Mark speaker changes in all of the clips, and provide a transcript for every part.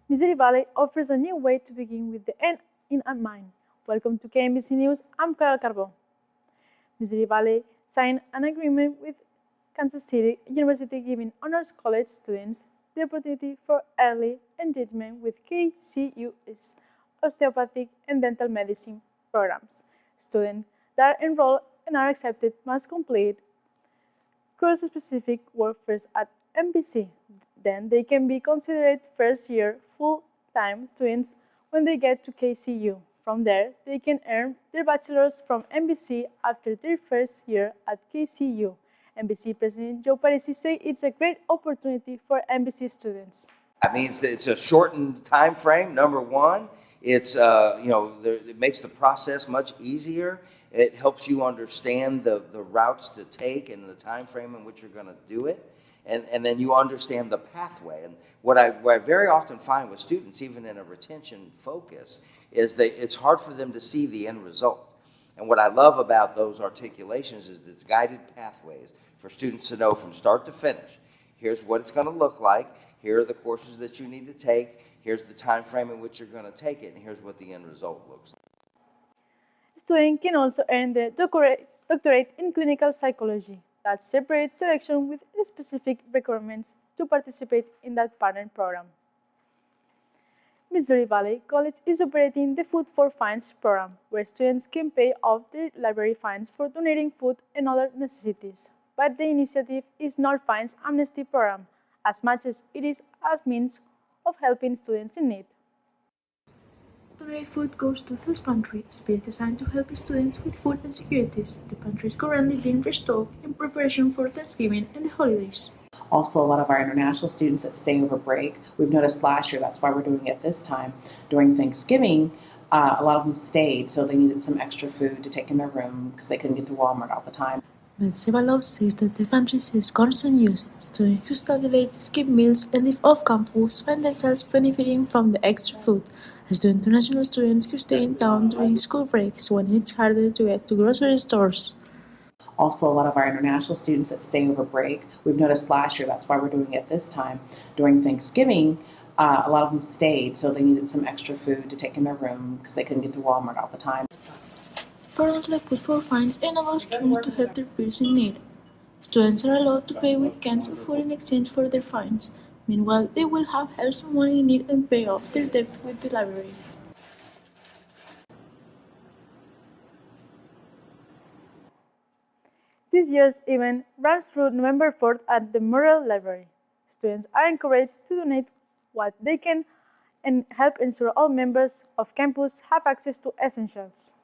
Speaker 1: Missouri Valley offers a new way to begin with the end in mind. Welcome to KMVC News. I'm Carol Carbó. Missouri Valley signed an agreement with Kansas City University giving honors college students the opportunity for early engagement with KCU's osteopathic and dental medicine programs. Students that are enrolled and are accepted must complete course-specific work first at MVC. Then they can be considered first-year full-time students when they get to KCU. From there, they can earn their bachelor's from MVC after their first year at KCU. MVC President Joe Parisi said it's a great opportunity for MVC students.
Speaker 2: That means that it's a shortened time frame. Number one, it's it makes the process much easier. It helps you understand the routes to take and the time frame in which you're going to do it. And then you understand the pathway. And what I very often find with students, even in a retention focus, is that it's hard for them to see the end result. And what I love about those articulations is it's guided pathways for students to know from start to finish. Here's what it's going to look like. Here are the courses that you need to take. Here's the time frame in which you're going to take it. And here's what the end result looks like.
Speaker 1: Students can also earn their doctorate in clinical psychology. That separates selection with specific requirements to participate in that partner program. Missouri Valley College is operating the Food for Fines program, where students can pay off their library fines for donating food and other necessities. But the initiative is not fines amnesty program, as much as it is a means of helping students in need. Donated food goes to Thirst Pantry, a space designed to help students with food insecurities. The pantry is currently being restored in preparation for Thanksgiving and the holidays.
Speaker 3: Also, a lot of our international students that stay over break, we've noticed last year, that's why we're doing it this time, during Thanksgiving, a lot of them stayed, so they needed some extra food to take in their room because they couldn't get to Walmart all the time.
Speaker 1: Belzebalov says that the pantry sees constant use. Students who study late, skip meals, and live off campus find themselves benefiting from the extra food, as do international students who stay in town during school breaks when it's harder to get to grocery stores.
Speaker 3: Also, a lot of our international students that stay over break, we've noticed last year, that's why we're doing it this time, during Thanksgiving, a lot of them stayed, so they needed some extra food to take in their room because they couldn't get to Walmart all the time.
Speaker 1: Programs like Food for Fines enable students to help their peers in need. Students are allowed to pay with cans of food in exchange for their fines. Meanwhile, they will have helped someone in need and pay off their debt with the library. This year's event runs through November 4th at the Memorial Library. Students are encouraged to donate what they can and help ensure all members of campus have access to essentials.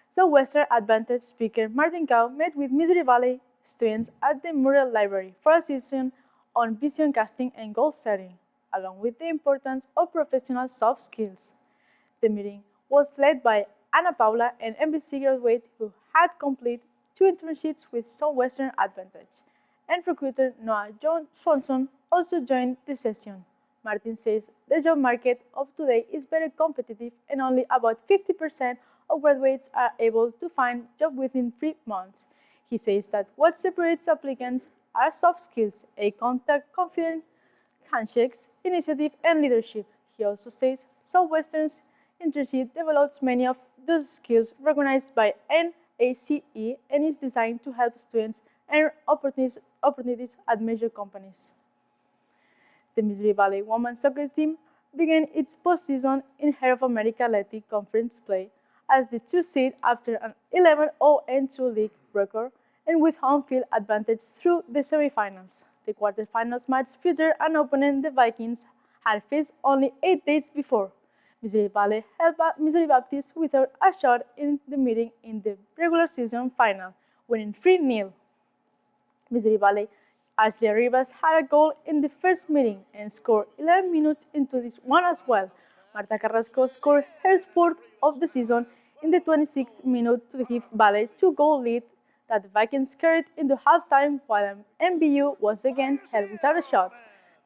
Speaker 1: Southwestern Advantage speaker Martin Cow met with Missouri Valley students at the Memorial Library for a session on vision casting and goal setting, along with the importance of professional soft skills. The meeting was led by Ana Paula, an MVC graduate who had completed 2 internships with Southwestern Advantage, and recruiter Noah John Swanson also joined the session. Martin says the job market of today is very competitive and only about 50% of graduates are able to find jobs within 3 months. He says that what separates applicants are soft skills, a contact, confident handshakes, initiative, and leadership. He also says Southwestern's internship develops many of those skills recognized by NACE and is designed to help students earn opportunities at major companies. The Missouri Valley women's soccer team began its postseason in Heart of America Athletic Conference play as the 2 seed after an 11-0-2 league record and with home field advantage through the semifinals. The quarterfinals match featured an opponent the Vikings had faced only 8 days before. Missouri Valley held Missouri Baptist without a shot in the meeting in the regular season final, winning 3-0. Missouri Valley Ashley Rivas had a goal in the first meeting and scored 11 minutes into this one as well. Marta Carrasco scored her 4th of the season in the 26th minute to give Valley 2-goal lead that the Vikings carried into halftime while MVU once again held without a shot.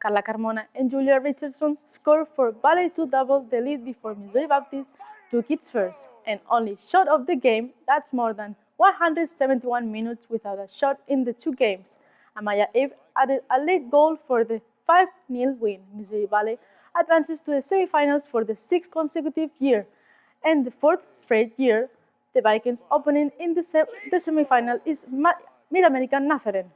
Speaker 1: Carla Carmona and Julia Richardson scored for Valley to double the lead before Missouri Baptist took its first and only shot of the game. That's more than 171 minutes without a shot in the 2 games. Amaya Eve added a late goal for the 5-0 win. Missouri Valley advances to the semifinals for the 6th consecutive year, and the 4th straight year. The Vikings' opponent in the semifinal is Mid-American Nazarene.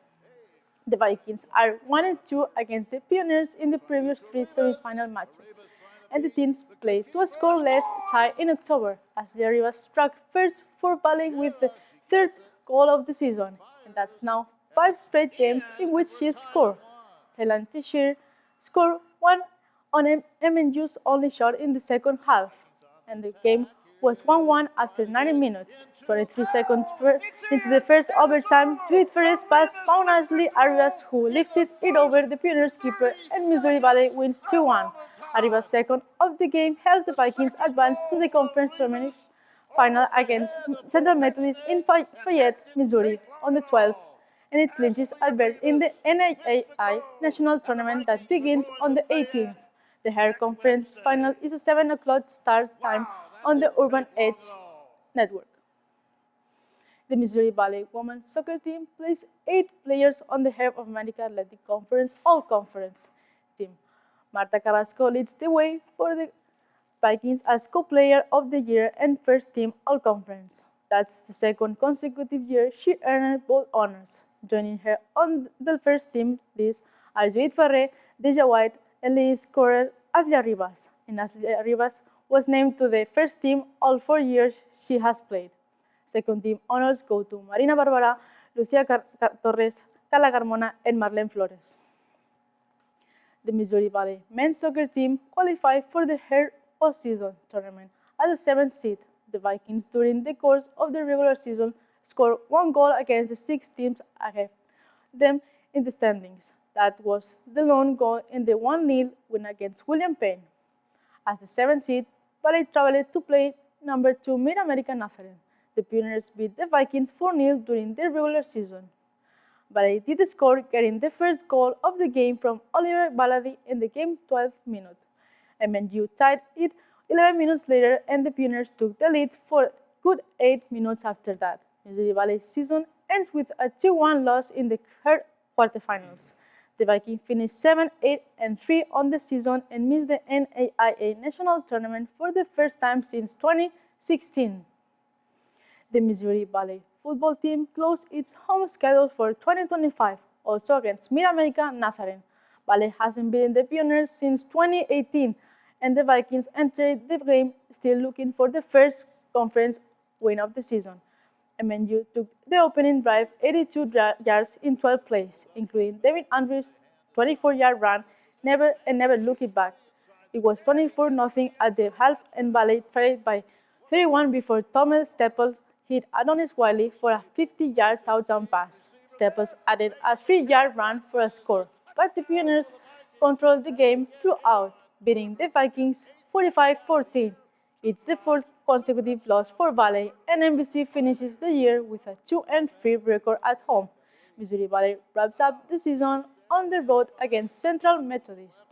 Speaker 1: The Vikings are 1-2 against the Pioneers in the previous 3 semifinal matches, and the teams played to a scoreless tie in October as the Arribas struck first for Valley with the 3rd goal of the season, and that's now 5 straight games in which she scored. Thailand Tashir scored one on MNU's only shot in the second half, and the game was 1-1 after 90 minutes. 23 seconds into the first overtime, Tweet Ferris pass found Ashley Arias, who lifted it over the Pioneers keeper, and Missouri Valley wins 2-1. Arias' second of the game helps the Vikings advance to the conference tournament final against Central Methodist in Fayette, Missouri on the 12th, and it clinches a berth in the NAIA National Tournament that begins on the 18th. The Hair Conference final is a 7 o'clock start time on the Urban Edge network. The Missouri Valley women's soccer team plays 8 players on the Hair of America Athletic Conference All-Conference team. Marta Carrasco leads the way for the Vikings as co-player of the year and first team All-Conference. That's the 2nd consecutive year she earned both honors. Joining her on the first team list are Judith Farré, Deja White, and lead scorer Ashley Arribas. And Ashley Arribas was named to the first team all 4 years she has played. Second team honors go to Marina Barbara, Lucia Torres, Carla Carmona, and Marlene Flores. The Missouri Valley men's soccer team qualified for the Hair postseason tournament as the 7th seed. The Vikings, during the course of the regular season, scored 1 goal against the 6 teams ahead of them in the standings. That was the lone goal in the 1-0 win against William Penn. As the 7th seed, Valley traveled to play number 2 Mid-American Nazarene. The Pioneers beat the Vikings 4-0 during the regular season. Valley did score, getting the first goal of the game from Oliver Baladi in the game 12th minute. MNU tied it 11 minutes later, and the Pioneers took the lead for a good 8 minutes after that. Missouri Valley's season ends with a 2-1 loss in the quarterfinals. The Vikings finished 7-8-3 on the season and missed the NAIA National Tournament for the first time since 2016. The Missouri Valley football team closed its home schedule for 2025, also against Mid-America Nazarene. Valley hasn't beaten the Pioneers since 2018, and the Vikings entered the game still looking for the first conference win of the season. MNU took the opening drive 82 yards in 12 plays, including David Andrews' 24-yard run, never looking back. It was 24-0 at the half, and Valley trailed by 31 before Thomas Staples hit Adonis Wiley for a 50-yard touchdown pass. Staples added a 3-yard run for a score, but the Pioneers controlled the game throughout, beating the Vikings 45-14. It's the 4th consecutive loss for Valley, and KMVC finishes the year with a 2-3 record at home. Missouri Valley wraps up the season on the road against Central Methodist.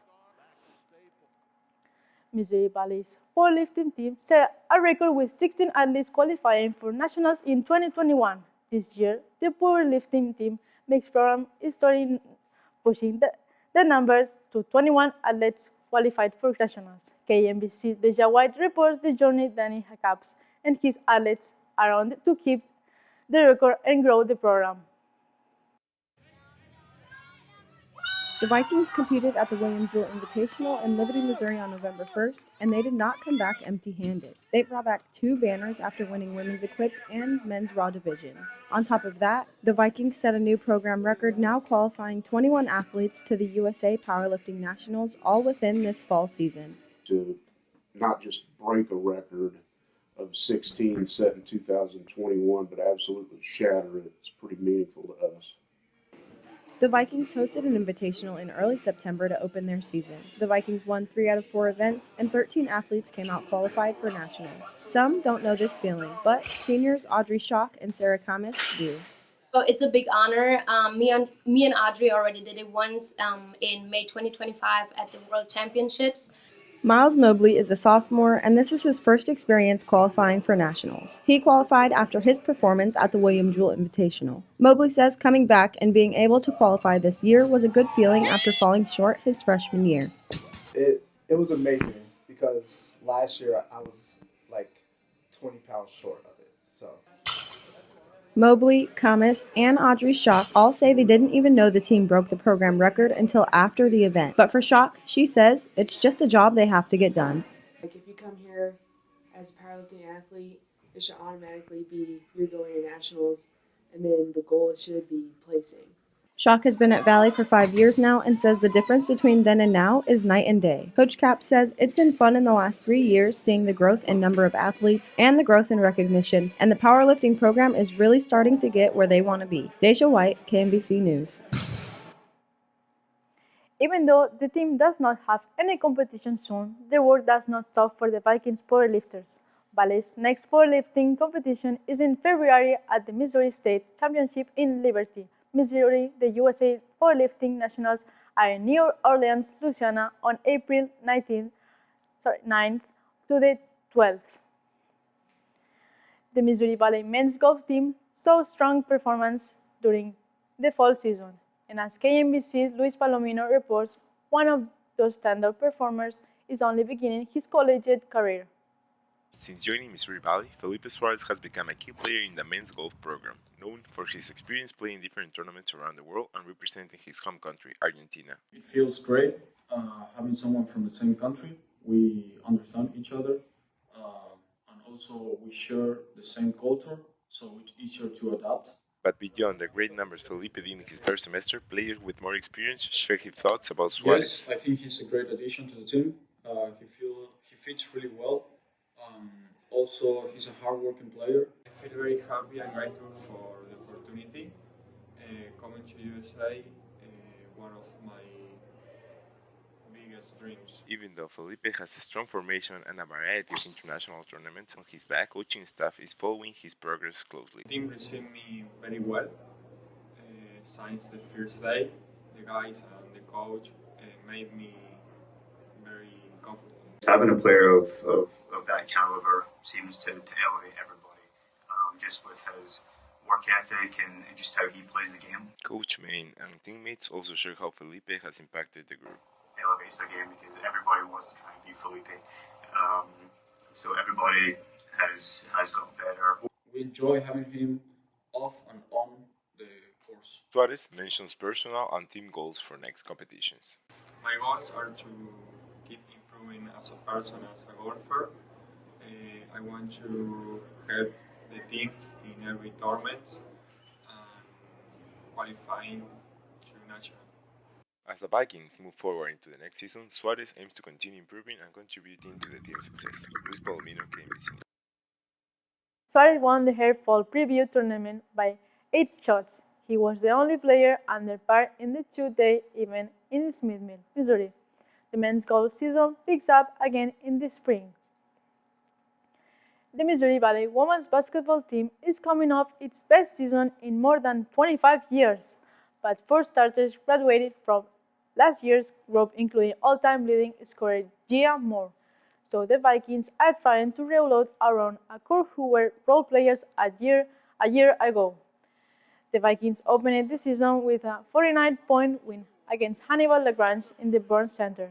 Speaker 1: Missouri Valley's powerlifting team set a record with 16 athletes qualifying for nationals in 2021. This year, the powerlifting team makes program history, pushing the number to 21 athletes qualified for nationals. KMVC Deja White reports the journey Danny Hackaps and his athletes are on to keep the record and grow the program.
Speaker 4: The Vikings competed at the William Jewell Invitational in Liberty, Missouri on November 1st, and they did not come back empty-handed. They brought back 2 banners after winning women's equipped and men's raw divisions. On top of that, the Vikings set a new program record, now qualifying 21 athletes to the USA Powerlifting Nationals, all within this fall season.
Speaker 5: To not just break a record of 16 set in 2021, but absolutely shatter it, it's pretty meaningful to us.
Speaker 4: The Vikings hosted an invitational in early September to open their season. The Vikings won 3 out of 4 events, and 13 athletes came out qualified for nationals. Some don't know this feeling, but seniors Audrey Schock and Sarah Kamis do.
Speaker 6: Well, it's a big honor. Me and Audrey already did it once in May 2025 at the World Championships.
Speaker 4: Miles Mobley is a sophomore, and this is his first experience qualifying for nationals. He qualified after his performance at the William Jewell Invitational. Mobley says coming back and being able to qualify this year was a good feeling after falling short his freshman year.
Speaker 7: It was amazing because last year I was like 20 pounds short of it. So
Speaker 4: Mobley, Kamis, and Audrey Schock all say they didn't even know the team broke the program record until after the event. But for Schock, she says it's just a job they have to get done.
Speaker 8: Like if you come here as a powerlifting athlete, it should automatically be you're going to nationals, and then the goal should be placing.
Speaker 4: Schock has been at Valley for 5 years now and says the difference between then and now is night and day. Coach Cap says it's been fun in the last 3 years seeing the growth in number of athletes and the growth in recognition, and the powerlifting program is really starting to get where they want to be. Deja White, KMVC News.
Speaker 1: Even though the team does not have any competition soon, the work does not stop for the Vikings powerlifters. Valley's next powerlifting competition is in February at the Missouri State Championship in Liberty, Missouri. The USA Powerlifting Nationals are in New Orleans, Louisiana on April 9th to the 12th. The Missouri Valley men's golf team saw strong performance during the fall season, and as KMVC Luis Palomino reports, one of those stand-up performers is only beginning his collegiate career.
Speaker 9: Since joining Missouri Valley, Felipe Suarez has become a key player in the men's golf program, known for his experience playing different tournaments around the world and representing his home country, Argentina.
Speaker 10: It feels great having someone from the same country. We understand each other, and also we share the same culture, so it's easier to adapt.
Speaker 9: But beyond the great numbers Felipe did in his first semester, players with more experience share his thoughts about Suarez.
Speaker 10: Yes, I think he's a great addition to the team. He fits really well. Also, he's a hard-working player.
Speaker 11: I feel very happy and grateful for the opportunity. Coming to USA, one of my biggest dreams.
Speaker 9: Even though Felipe has a strong formation and a variety of international tournaments on his back, coaching staff is following his progress closely.
Speaker 11: The team received me very well. Since the first day, the guys and the coach made me very comfortable.
Speaker 12: Having a player of that caliber seems to elevate everybody, just with his work ethic and just how he plays the game.
Speaker 9: Coach Main and teammates also share how Felipe has impacted the group.
Speaker 12: Elevates the game because everybody wants to try and be Felipe. So everybody has gotten better.
Speaker 10: We enjoy having him off and on the course.
Speaker 9: Suarez mentions personal and team goals for next competitions.
Speaker 11: My goals are to keep improving as a person, as a golfer. I want to help the team in every tournament and qualifying to national.
Speaker 9: As the Vikings move forward into the next season, Suarez aims to continue improving and contributing to the team's success. Luis Palomino, KMVC.
Speaker 1: Suarez won the Hair Fall Preview tournament by 8 shots. He was the only player under par in the 2-day event in Smithville, Missouri. The men's golf season picks up again in the spring. The Missouri Valley women's basketball team is coming off its best season in more than 25 years, but 4 starters graduated from last year's group, including all-time leading scorer Gia Moore. So the Vikings are trying to reload around a core who were role players a year ago. The Vikings opened the season with a 49-point win against Hannibal LaGrange in the Burns Center,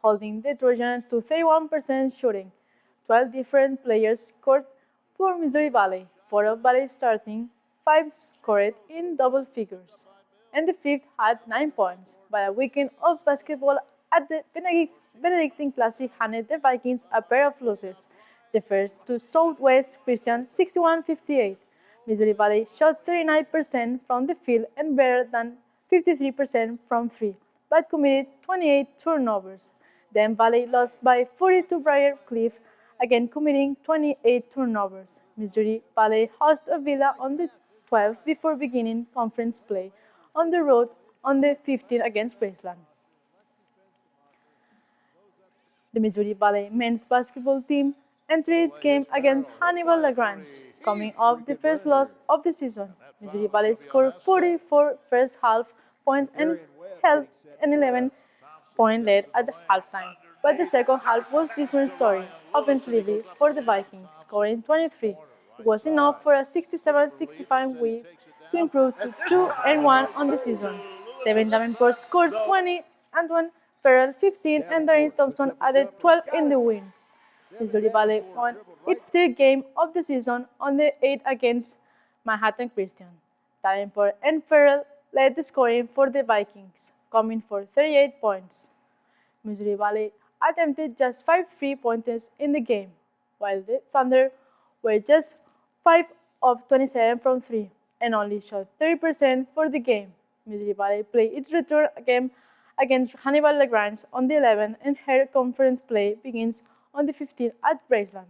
Speaker 1: holding the Trojans to 31% shooting. 12 different players scored for Missouri Valley. 4 of Valley's starting 5 scored in double figures, and the 5th had 9 points. But a weekend of basketball at the Benedictine Classic handed the Vikings a pair of losses. The first to Southwest Christian 61-58. Missouri Valley shot 39% from the field and better than 53% from 3, but committed 28 turnovers. Then Valley lost by 40 to Briar Cliff, again committing 28 turnovers. Missouri Valley hosts Avila on the 12th before beginning conference play on the road on the 15th against Graceland. The Missouri Valley men's basketball team entered its game against Hannibal LaGrange, coming off the first loss of the season. Missouri Valley scored 44 first half points and held an 11-point lead at halftime, But the second half was a different story, offensively for the Vikings, scoring 23. It was enough for a 67-65 win to improve to 2-1 on the season. Devin Davenport scored 20, Antoine Farrell 15, and Darren Thompson added 12 in the win. Missouri Valley won its third game of the season on the 8th against Manhattan Christian. Davenport and Farrell led the scoring for the Vikings, coming for 38 points. Missouri Valley attempted just 5 3-pointers in the game, while the Thunder were just 5 of 27 from 3 and only shot 30% for the game. Missouri Valley played its return game against Hannibal LaGrange on the 11th, and her conference play begins on the 15th at Graceland.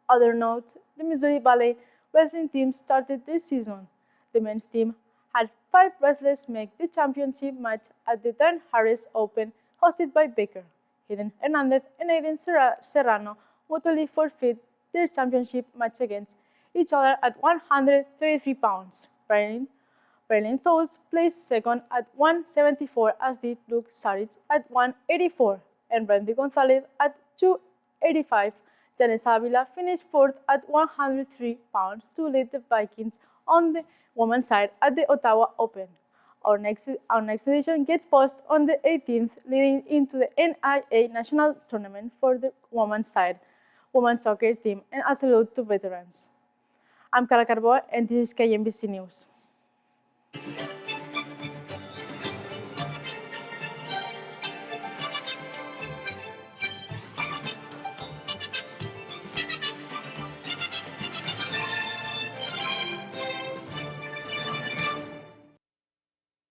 Speaker 1: Other notes: the Missouri Valley wrestling team started their season. The men's team had 5 wrestlers make the championship match at the Dan Harris Open hosted by Baker. Hayden Hernandez and Aiden Serrano mutually forfeit their championship match against each other at 133 pounds. Braylon Toles placed second at 174, as did Luke Saric at 184 and Randy Gonzalez at 285. Janice Avila finished fourth at 103 pounds to lead the Vikings on the women's side at the Ottawa Open. Our next edition gets posted on the 18th, leading into the NIA National Tournament for the women's soccer team, and a salute to veterans. I'm Carla Carbo, and this is KMVC News.